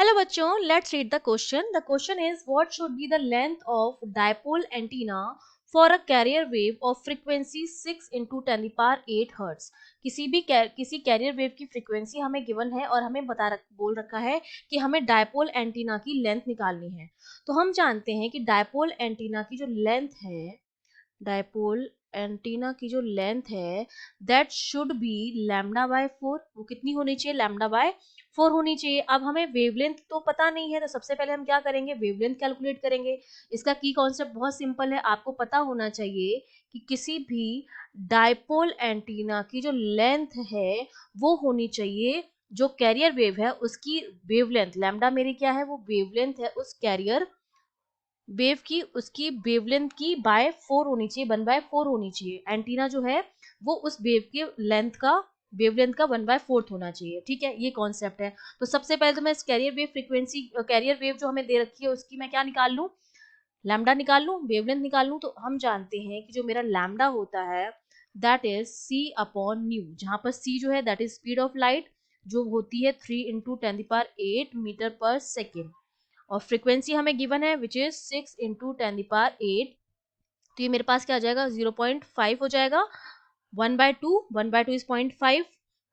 Hello बच्चों, let's read the question. The question is what should be the length of dipole antenna for a carrier wave of frequency 6 into 10 the power 8 hertz. किसी carrier wave की frequency हमें given है और हमें बोल रखा है कि हमें डायपोल एंटीना की लेंथ निकालनी है। तो हम जानते हैं कि डायपोल एंटीना की जो लेंथ है, डायपोल एंटीना की जो लेंथ है that should be lambda by 4। वो कितनी होनी चाहिए? लैम्डा बाय 4 होनी चाहिए। अब हमें वेवलेंथ तो पता नहीं है, तो सबसे पहले हम क्या करेंगे? वेवलेंथ कैलकुलेट करेंगे। इसका की कॉन्सेप्ट बहुत सिंपल है, आपको पता होना चाहिए कि किसी भी डायपोल एंटीना की जो लेंथ है वो होनी चाहिए, जो कैरियर वेव है उसकी वेवलेंथ, लैम्डा मेरी क्या है? वो वेवलेंथ है उस कैरियर वेव की, उसकी वेवलेंथ की बाय 4 होनी चाहिए, 1/4 होनी चाहिए। एंटीना जो है वो उस वेव के लेंथ का, वेवलेंथ का 1/4 होना चाहिए। ठीक है, ये कॉन्सेप्ट है। तो सबसे पहले तो मैं इस carrier wave frequency, carrier wave जो हमें दे रखी है उसकी मैं क्या निकाल लूं? लैम्डा निकाल लूं, वेवलेंथ निकाल लूं। तो हम जानते हैं कि जो मेरा लैम्डा होता है that is c upon nu, जहां पर सी जो है that is speed of light, जो होती है 3 इंटू 10⁸ मीटर पर सेकेंड, और फ्रीक्वेंसी हमें गिवन है विच इज 6 इंटू 10⁸। तो ये मेरे पास क्या आ जाएगा? 0.5 हो जाएगा। 1/2, 1/2 इज 0.5।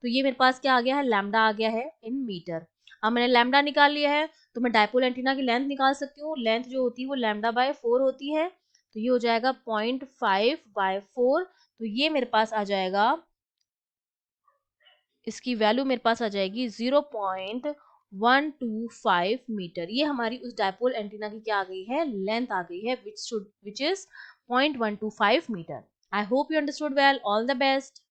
तो ये मेरे पास क्या आ गया है? लैम्डा आ गया है इन मीटर। अब मैंने लैम्डा निकाल लिया है तो मैं डायपोल एंटीना की लेंथ निकाल सकती हूँ। लेंथ जो होती है वो लैम्डा बाय 4 होती है, तो ये हो जाएगा 0.5/4। तो ये मेरे पास आ जाएगा, इसकी वैल्यू मेरे पास आ जाएगी 0.125 मीटर। ये हमारी उस डायपोल एंटीना की क्या आ गई है? लेंथ आ गई है, which is 0.125 metre. I hope you understood well. All the best.